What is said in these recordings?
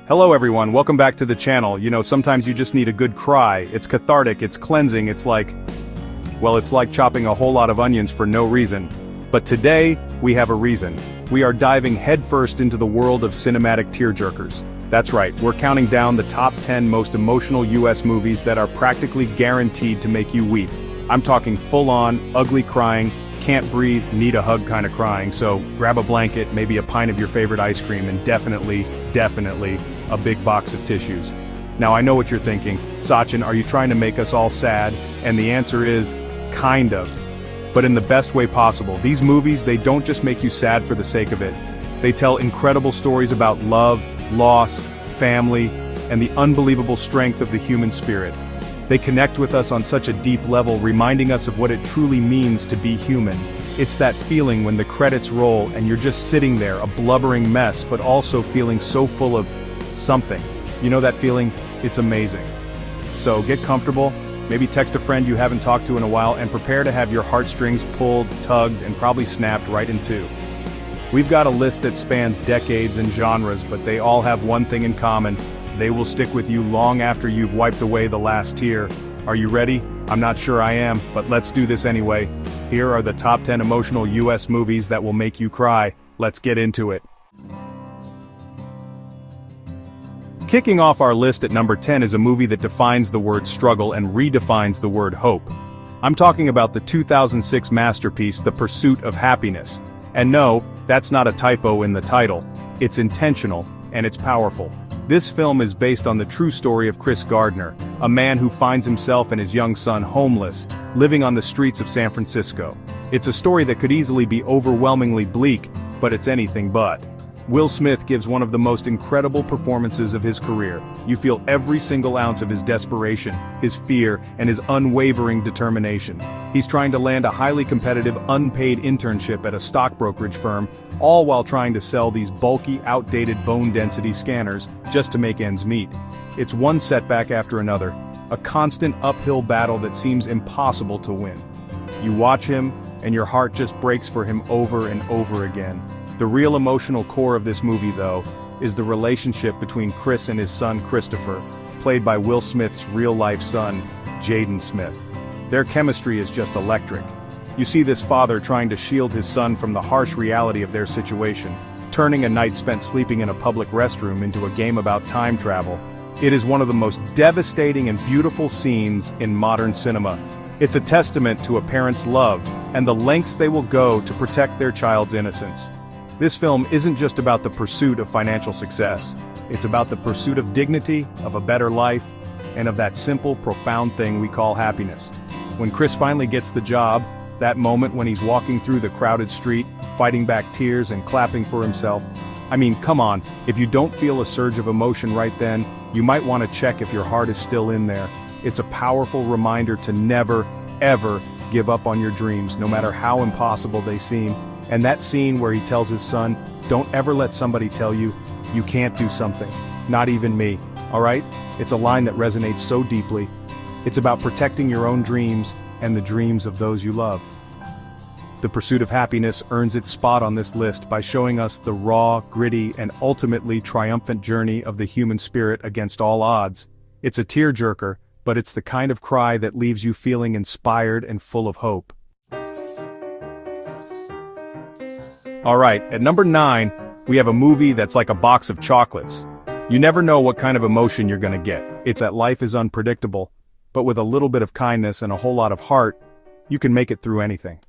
Hello everyone, welcome back to the channel. You know, sometimes you just need a good cry. It's cathartic, it's cleansing, it's like chopping a whole lot of onions for no reason. But today, we have a reason. We are diving headfirst into the world of cinematic tearjerkers. That's right, we're counting down the top 10 most emotional US movies that are practically guaranteed to make you weep. I'm talking full-on, ugly crying, can't breathe, need a hug kind of crying, so grab a blanket, maybe a pint of your favorite ice cream, and definitely a big box of tissues. Now I know what you're thinking, Sachin, are you trying to make us all sad? And the answer is, kind of. But in the best way possible. These movies, they don't just make you sad for the sake of it. They tell incredible stories about love, loss, family, and the unbelievable strength of the human spirit. They connect with us on such a deep level, reminding us of what it truly means to be human. It's that feeling when the credits roll and you're just sitting there, a blubbering mess, but also feeling so full of something. You know that feeling? It's amazing. So get comfortable, maybe text a friend you haven't talked to in a while, and prepare to have your heartstrings pulled, tugged, and probably snapped right in two. We've got a list that spans decades and genres, but they all have one thing in common. They will stick with you long after you've wiped away the last tear. Are you ready? I'm not sure I am, but let's do this anyway. Here are the top 10 emotional US movies that will make you cry. Let's get into it. Kicking off our list at number 10 is a movie that defines the word struggle and redefines the word hope. I'm talking about the 2006 masterpiece, The Pursuit of Happyness. And no, that's not a typo in the title. It's intentional, and it's powerful. This film is based on the true story of Chris Gardner, a man who finds himself and his young son homeless, living on the streets of San Francisco. It's a story that could easily be overwhelmingly bleak, but it's anything but. Will Smith gives one of the most incredible performances of his career. You feel every single ounce of his desperation, his fear, and his unwavering determination. He's trying to land a highly competitive, unpaid internship at a stock brokerage firm, all while trying to sell these bulky, outdated bone density scanners just to make ends meet. It's one setback after another, a constant uphill battle that seems impossible to win. You watch him, and your heart just breaks for him over and over again. The real emotional core of this movie, though, is the relationship between Chris and his son Christopher, played by Will Smith's real-life son, Jaden Smith. Their chemistry is just electric. You see this father trying to shield his son from the harsh reality of their situation, turning a night spent sleeping in a public restroom into a game about time travel. It is one of the most devastating and beautiful scenes in modern cinema. It's a testament to a parent's love and the lengths they will go to protect their child's innocence. This film isn't just about the pursuit of financial success. It's about the pursuit of dignity, of a better life, and of that simple, profound thing we call happiness. When Chris finally gets the job, that moment when he's walking through the crowded street, fighting back tears and clapping for himself. I mean, come on, if you don't feel a surge of emotion right then, you might want to check if your heart is still in there. It's a powerful reminder to never, ever give up on your dreams, no matter how impossible they seem. And that scene where he tells his son, don't ever let somebody tell you, you can't do something. Not even me, alright? It's a line that resonates so deeply. It's about protecting your own dreams and the dreams of those you love. The Pursuit of Happyness earns its spot on this list by showing us the raw, gritty, and ultimately triumphant journey of the human spirit against all odds. It's a tearjerker, but it's the kind of cry that leaves you feeling inspired and full of hope. Alright, at number 9, we have a movie that's like a box of chocolates. You never know what kind of emotion you're gonna get. It's that life is unpredictable, but with a little bit of kindness and a whole lot of heart, you can make it through anything.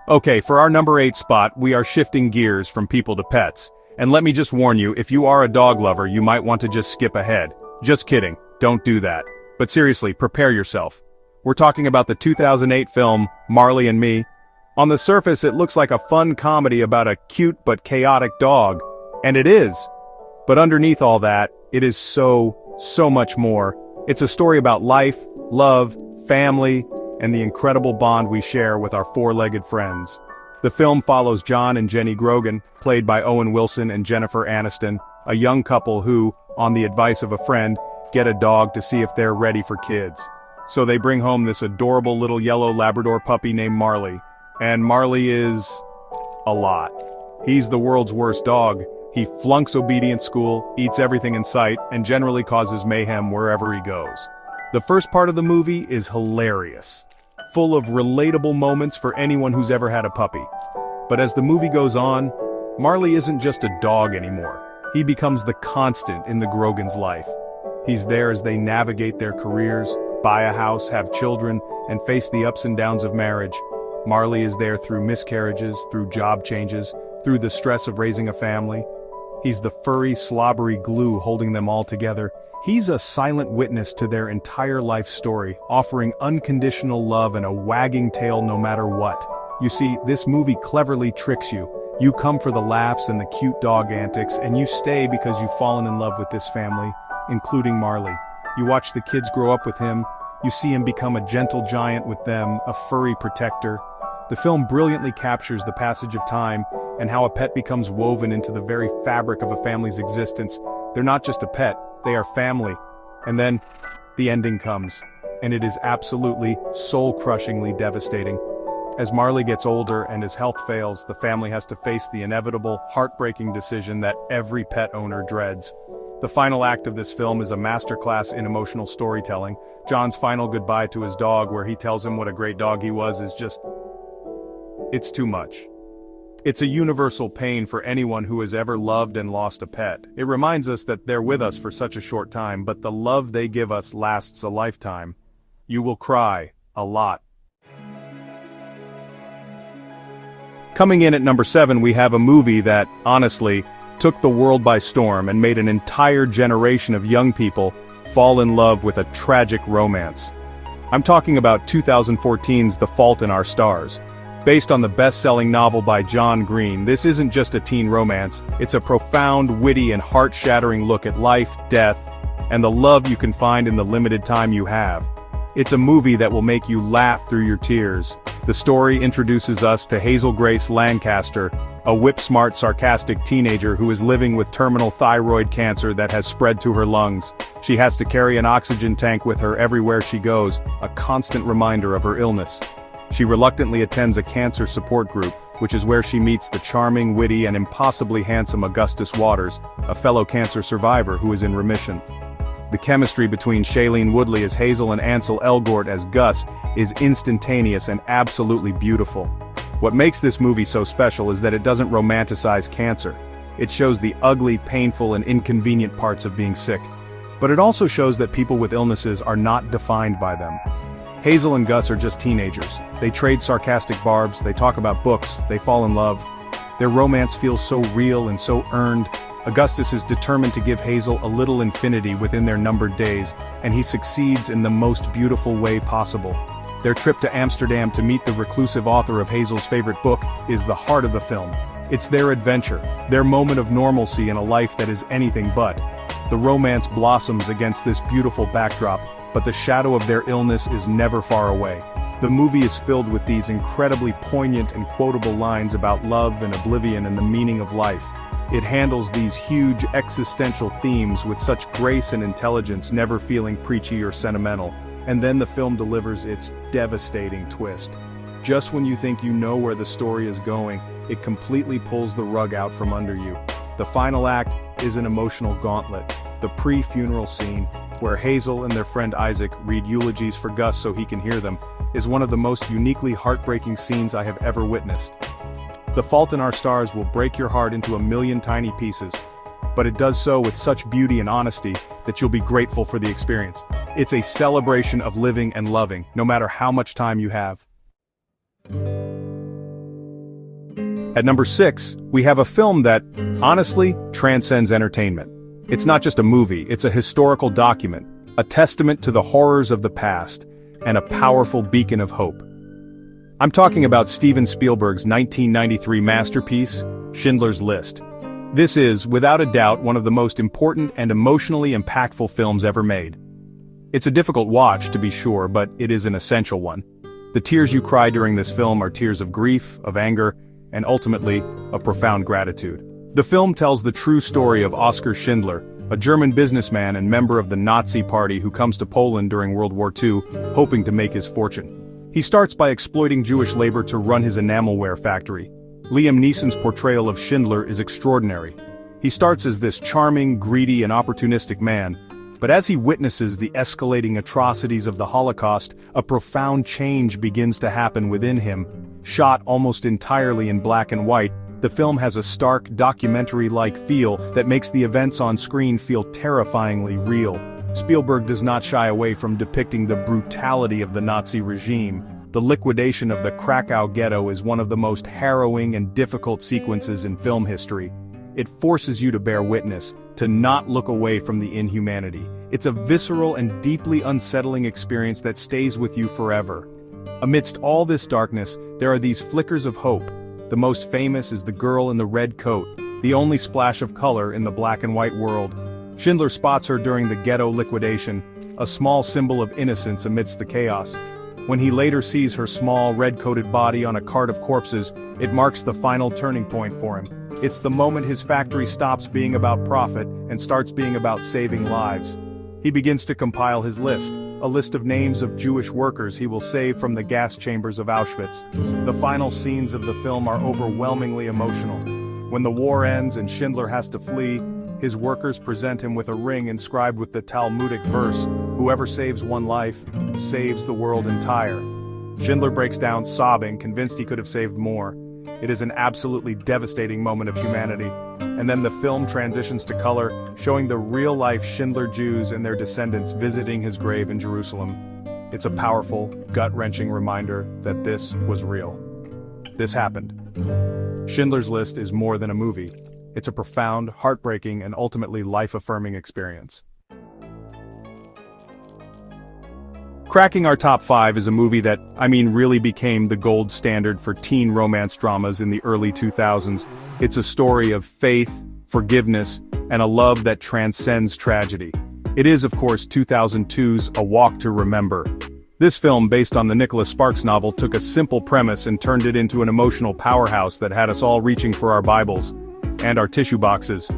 Okay, for our number 8 spot, we are shifting gears from people to pets. And let me just warn you, if you are a dog lover, you might want to just skip ahead. Just kidding, don't do that. But seriously, prepare yourself. We're talking about the 2008 film, Marley Me. On the surface, it looks like a fun comedy about a cute but chaotic dog. And it is. But underneath all that, it is so much more. It's a story about life, love, family, and the incredible bond we share with our four-legged friends. The film follows John and Jenny Grogan, played by Owen Wilson and Jennifer Aniston, a young couple who, on the advice of a friend, get a dog to see if they're ready for kids. So they bring home this adorable little yellow Labrador puppy named Marley. And Marley is a lot. He's the world's worst dog. He flunks obedience school, eats everything in sight, and generally causes mayhem wherever he goes. The first part of the movie is hilarious, full of relatable moments for anyone who's ever had a puppy. But as the movie goes on, Marley isn't just a dog anymore. He becomes the constant in the Grogans' life. He's there as they navigate their careers, buy a house, have children, and face the ups and downs of marriage. Marley is there through miscarriages, through job changes, through the stress of raising a family. He's the furry, slobbery glue holding them all together. He's a silent witness to their entire life story, offering unconditional love and a wagging tail no matter what. You see, this movie cleverly tricks you. You come for the laughs and the cute dog antics, and you stay because you've fallen in love with this family, including Marley. You watch the kids grow up with him, you see him become a gentle giant with them, a furry protector. The film brilliantly captures the passage of time and how a pet becomes woven into the very fabric of a family's existence. They're not just a pet, they are family. And then, the ending comes, and it is absolutely soul-crushingly devastating. As Marley gets older and his health fails, the family has to face the inevitable, heartbreaking decision that every pet owner dreads. The final act of this film is a masterclass in emotional storytelling. John's final goodbye to his dog, where he tells him what a great dog he was, is just... it's too much. It's a universal pain for anyone who has ever loved and lost a pet. It reminds us that they're with us for such a short time, but the love they give us lasts a lifetime. You will cry a lot. Coming in at number 7, we have a movie that, honestly, took the world by storm and made an entire generation of young people fall in love with a tragic romance. I'm talking about 2014's The Fault in Our Stars. Based on the best-selling novel by John Green, this isn't just a teen romance, it's a profound, witty, and heart-shattering look at life, death, and the love you can find in the limited time you have. It's a movie that will make you laugh through your tears. The story introduces us to Hazel Grace Lancaster, a whip-smart, sarcastic teenager who is living with terminal thyroid cancer that has spread to her lungs. She has to carry an oxygen tank with her everywhere she goes, a constant reminder of her illness. She reluctantly attends a cancer support group, which is where she meets the charming, witty, and impossibly handsome Augustus Waters, a fellow cancer survivor who is in remission. The chemistry between Shailene Woodley as Hazel and Ansel Elgort as Gus is instantaneous and absolutely beautiful. What makes this movie so special is that it doesn't romanticize cancer. It shows the ugly, painful, and inconvenient parts of being sick. But it also shows that people with illnesses are not defined by them. Hazel and Gus are just teenagers. They trade sarcastic barbs, they talk about books, they fall in love. Their romance feels so real and so earned. Augustus is determined to give Hazel a little infinity within their numbered days, and he succeeds in the most beautiful way possible. Their trip to Amsterdam to meet the reclusive author of Hazel's favorite book is the heart of the film. It's their adventure, their moment of normalcy in a life that is anything but. The romance blossoms against this beautiful backdrop, but the shadow of their illness is never far away. The movie is filled with these incredibly poignant and quotable lines about love and oblivion and the meaning of life. It handles these huge existential themes with such grace and intelligence, never feeling preachy or sentimental. And then the film delivers its devastating twist. Just when you think you know where the story is going, it completely pulls the rug out from under you. The final act is an emotional gauntlet. The pre-funeral scene, where Hazel and their friend Isaac read eulogies for Gus so he can hear them, is one of the most uniquely heartbreaking scenes I have ever witnessed. The Fault in Our Stars will break your heart into a million tiny pieces, but it does so with such beauty and honesty that you'll be grateful for the experience. It's a celebration of living and loving, no matter how much time you have. At number 6, we have a film that, honestly, transcends entertainment. It's not just a movie, it's a historical document, a testament to the horrors of the past, and a powerful beacon of hope. I'm talking about Steven Spielberg's 1993 masterpiece, Schindler's List. This is, without a doubt, one of the most important and emotionally impactful films ever made. It's a difficult watch, to be sure, but it is an essential one. The tears you cry during this film are tears of grief, of anger, and ultimately, of profound gratitude. The film tells the true story of Oskar Schindler, a German businessman and member of the Nazi Party who comes to Poland during World War II, hoping to make his fortune. He starts by exploiting Jewish labor to run his enamelware factory. Liam Neeson's portrayal of Schindler is extraordinary. He starts as this charming, greedy, and opportunistic man, but as he witnesses the escalating atrocities of the Holocaust, a profound change begins to happen within him. Shot almost entirely in black and white, the film has a stark, documentary-like feel that makes the events on screen feel terrifyingly real. Spielberg does not shy away from depicting the brutality of the Nazi regime. The liquidation of the Krakow ghetto is one of the most harrowing and difficult sequences in film history. It forces you to bear witness, to not look away from the inhumanity. It's a visceral and deeply unsettling experience that stays with you forever. Amidst all this darkness, there are these flickers of hope. The most famous is the girl in the red coat, the only splash of color in the black and white world. Schindler spots her during the ghetto liquidation, a small symbol of innocence amidst the chaos. When he later sees her small, red-coated body on a cart of corpses, it marks the final turning point for him. It's the moment his factory stops being about profit and starts being about saving lives. He begins to compile his list, a list of names of Jewish workers he will save from the gas chambers of Auschwitz. The final scenes of the film are overwhelmingly emotional. When the war ends and Schindler has to flee, his workers present him with a ring inscribed with the Talmudic verse, "Whoever saves one life, saves the world entire." Schindler breaks down sobbing, convinced he could have saved more. It is an absolutely devastating moment of humanity. And then the film transitions to color, showing the real-life Schindler Jews and their descendants visiting his grave in Jerusalem. It's a powerful, gut-wrenching reminder that this was real. This happened. Schindler's List is more than a movie. It's a profound, heartbreaking, and ultimately life-affirming experience. Cracking our top 5 is a movie that, really became the gold standard for teen romance dramas in the early 2000s. It's a story of faith, forgiveness, and a love that transcends tragedy. It is, of course, 2002's A Walk to Remember. This film, based on the Nicholas Sparks novel, took a simple premise and turned it into an emotional powerhouse that had us all reaching for our Bibles and our tissue boxes.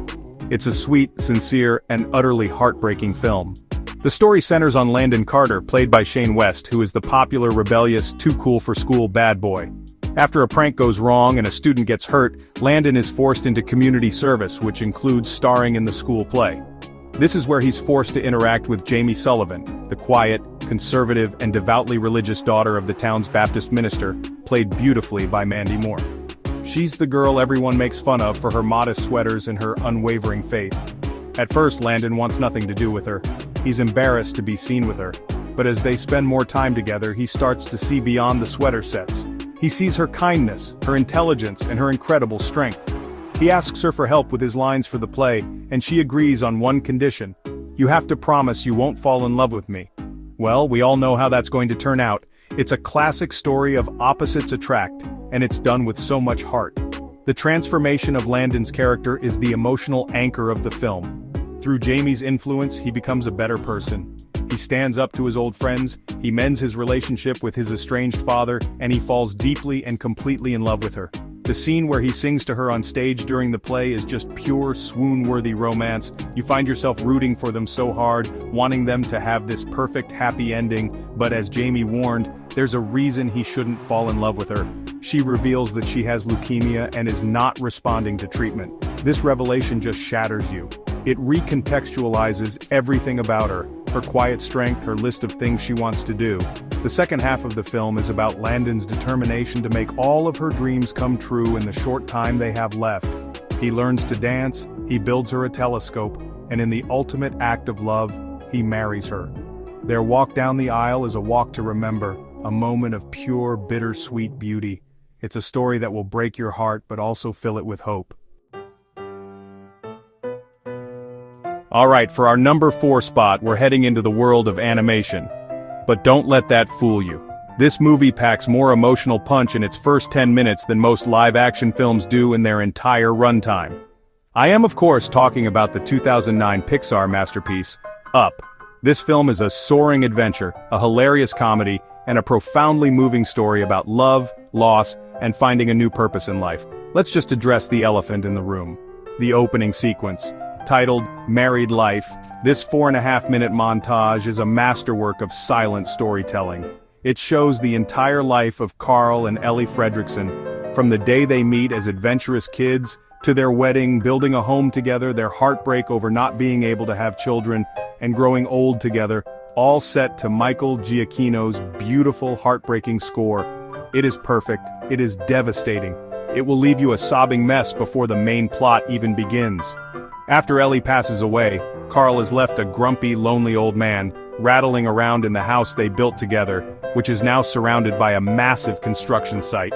It's a sweet, sincere, and utterly heartbreaking film. The story centers on Landon Carter, played by Shane West, who is the popular, rebellious, too-cool-for-school bad boy. After a prank goes wrong and a student gets hurt, Landon is forced into community service, which includes starring in the school play. This is where he's forced to interact with Jamie Sullivan, the quiet, conservative, and devoutly religious daughter of the town's Baptist minister, played beautifully by Mandy Moore. She's the girl everyone makes fun of for her modest sweaters and her unwavering faith. At first, Landon wants nothing to do with her. He's embarrassed to be seen with her. But as they spend more time together, he starts to see beyond the sweater sets. He sees her kindness, her intelligence, and her incredible strength. He asks her for help with his lines for the play, and she agrees on one condition. "You have to promise you won't fall in love with me." Well, we all know how that's going to turn out. It's a classic story of opposites attract, and it's done with so much heart. The transformation of Landon's character is the emotional anchor of the film. Through Jamie's influence, he becomes a better person. He stands up to his old friends, he mends his relationship with his estranged father, and he falls deeply and completely in love with her. The scene where he sings to her on stage during the play is just pure, swoon-worthy romance. You find yourself rooting for them so hard, wanting them to have this perfect, happy ending, but as Jamie warned, there's a reason he shouldn't fall in love with her. She reveals that she has leukemia and is not responding to treatment. This revelation just shatters you. It recontextualizes everything about her quiet strength, her list of things she wants to do. The second half of the film is about Landon's determination to make all of her dreams come true in the short time they have left. He learns to dance, he builds her a telescope, and in the ultimate act of love, he marries her. Their walk down the aisle is a walk to remember, a moment of pure, bittersweet beauty. It's a story that will break your heart but also fill it with hope. Alright, for our number 4 spot, we're heading into the world of animation. But don't let that fool you. This movie packs more emotional punch in its first 10 minutes than most live-action films do in their entire runtime. I am, of course, talking about the 2009 Pixar masterpiece, Up. This film is a soaring adventure, a hilarious comedy, and a profoundly moving story about love, loss, and finding a new purpose in life. Let's just address the elephant in the room. The opening sequence. Titled Married Life, this 4.5-minute montage is a masterwork of silent storytelling. It shows the entire life of Carl and Ellie Fredrickson, From the day they meet as adventurous kids, to their wedding, building a home together, their heartbreak over not being able to have children, and growing old together, all set to Michael Giacchino's beautiful, heartbreaking score. It is perfect, it is devastating. It will leave you a sobbing mess before the main plot even begins. After Ellie passes away, Carl is left a grumpy, lonely old man, rattling around in the house they built together, which is now surrounded by a massive construction site.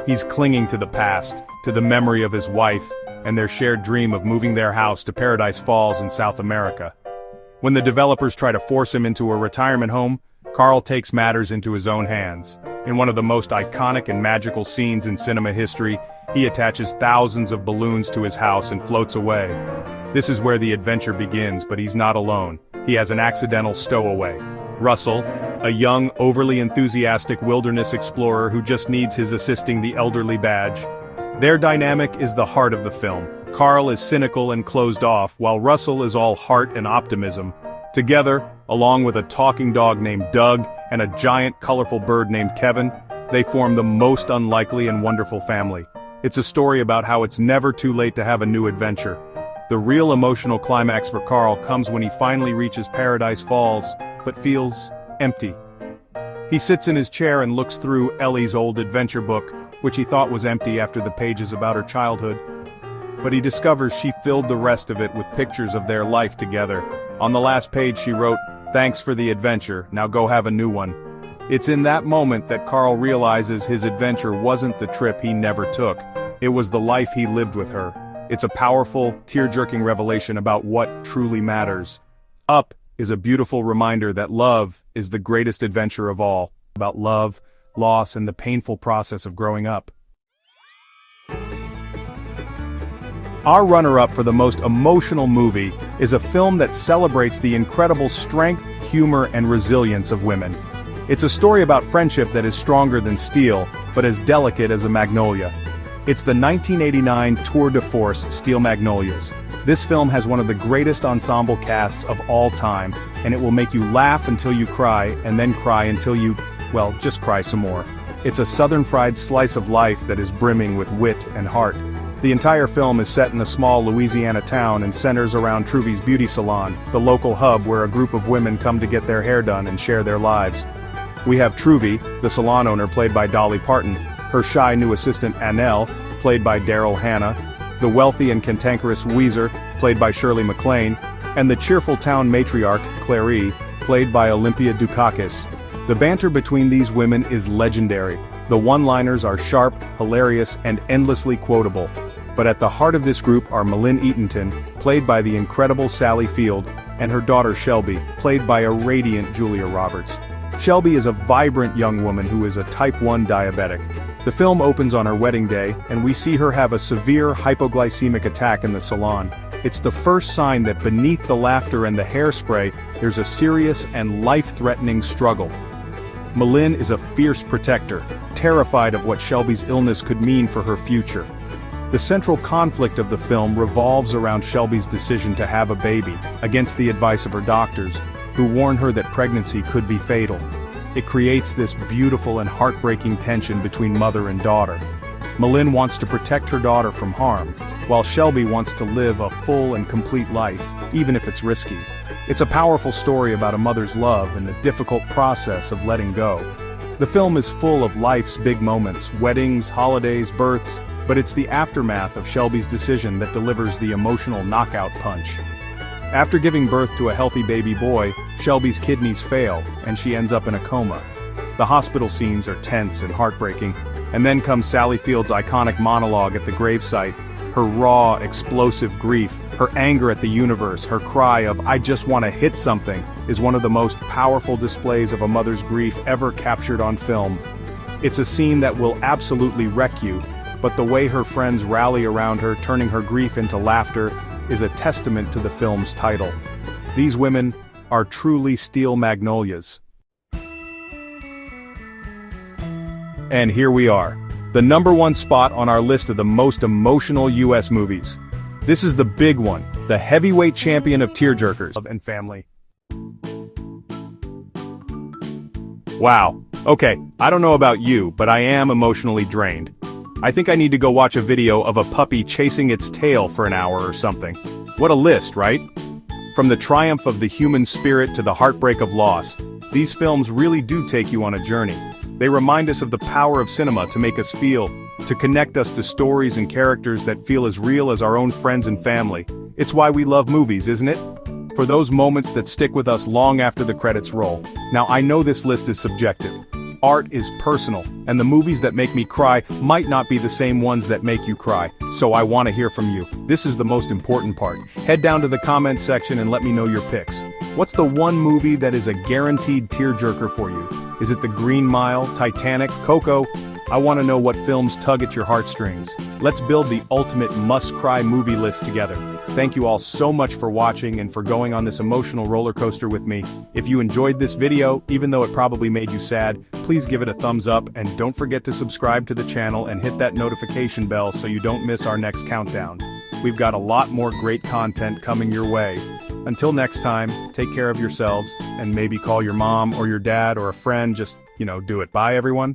He's clinging to the past, to the memory of his wife, and their shared dream of moving their house to Paradise Falls in South America. When the developers try to force him into a retirement home, Carl takes matters into his own hands. In one of the most iconic and magical scenes in cinema history, he attaches thousands of balloons to his house and floats away. This is where the adventure begins, but he's not alone. He has an accidental stowaway. Russell, a young, overly enthusiastic wilderness explorer who just needs his assisting the elderly badge. Their dynamic is the heart of the film. Carl is cynical and closed off, while Russell is all heart and optimism. Together, along with a talking dog named Doug and a giant colorful bird named Kevin, they form the most unlikely and wonderful family. It's a story about how it's never too late to have a new adventure. The real emotional climax for Carl comes when he finally reaches Paradise Falls, but feels empty. He sits in his chair and looks through Ellie's old adventure book, which he thought was empty after the pages about her childhood. But he discovers she filled the rest of it with pictures of their life together. On the last page she wrote, "Thanks for the adventure, now go have a new one." It's in that moment that Carl realizes his adventure wasn't the trip he never took. It was the life he lived with her. It's a powerful, tear-jerking revelation about what truly matters. Up is a beautiful reminder that love is the greatest adventure of all, about love, loss, and the painful process of growing up. Our runner-up for the most emotional movie is a film that celebrates the incredible strength, humor, and resilience of women. It's a story about friendship that is stronger than steel, but as delicate as a magnolia. It's the 1989 tour de force Steel Magnolias. This film has one of the greatest ensemble casts of all time, and it will make you laugh until you cry, and then cry until you, well, just cry some more. It's a southern fried slice of life that is brimming with wit and heart. The entire film is set in a small Louisiana town and centers around Truvy's beauty salon, the local hub where a group of women come to get their hair done and share their lives. We have Truvy, the salon owner, played by Dolly Parton, her shy new assistant Annelle, played by Daryl Hannah, the wealthy and cantankerous Weezer, played by Shirley MacLaine, and the cheerful town matriarch, Clary, played by Olympia Dukakis. The banter between these women is legendary. The one-liners are sharp, hilarious, and endlessly quotable. But at the heart of this group are Malin Eatonton, played by the incredible Sally Field, and her daughter Shelby, played by a radiant Julia Roberts. Shelby is a vibrant young woman who is a type 1 diabetic. The film opens on her wedding day, and we see her have a severe hypoglycemic attack in the salon. It's the first sign that beneath the laughter and the hairspray, there's a serious and life-threatening struggle. Malin is a fierce protector, terrified of what Shelby's illness could mean for her future. The central conflict of the film revolves around Shelby's decision to have a baby, against the advice of her doctors, who warn her that pregnancy could be fatal. It creates this beautiful and heartbreaking tension between mother and daughter. Malin wants to protect her daughter from harm, while Shelby wants to live a full and complete life, even if it's risky. It's a powerful story about a mother's love and the difficult process of letting go. The film is full of life's big moments, weddings, holidays, births, but it's the aftermath of Shelby's decision that delivers the emotional knockout punch. After giving birth to a healthy baby boy, Shelby's kidneys fail, and she ends up in a coma. The hospital scenes are tense and heartbreaking, and then comes Sally Field's iconic monologue at the gravesite. Her raw, explosive grief, her anger at the universe, her cry of "I just want to hit something" is one of the most powerful displays of a mother's grief ever captured on film. It's a scene that will absolutely wreck you, but the way her friends rally around her, turning her grief into laughter, is a testament to the film's title. These women are truly steel magnolias. And here we are, the #1 spot on our list of the most emotional US movies. This is the big one, the heavyweight champion of tearjerkers, Love and Family. Wow, okay, I don't know about you, but I am emotionally drained. I think I need to go watch a video of a puppy chasing its tail for an hour or something. What a list, right? From the triumph of the human spirit to the heartbreak of loss, these films really do take you on a journey. They remind us of the power of cinema to make us feel, to connect us to stories and characters that feel as real as our own friends and family. It's why we love movies, isn't it? For those moments that stick with us long after the credits roll. Now I know this list is subjective. Art is personal, and the movies that make me cry might not be the same ones that make you cry, so I want to hear from you. This is the most important part. Head down to the comments section and let me know your picks. What's the one movie that is a guaranteed tearjerker for you? Is it The Green Mile, Titanic, Coco? I want to know what films tug at your heartstrings. Let's build the ultimate must-cry movie list together. Thank you all so much for watching and for going on this emotional roller coaster with me. If you enjoyed this video, even though it probably made you sad, please give it a thumbs up and don't forget to subscribe to the channel and hit that notification bell so you don't miss our next countdown. We've got a lot more great content coming your way. Until next time, take care of yourselves and maybe call your mom or your dad or a friend, just, do it. Bye everyone.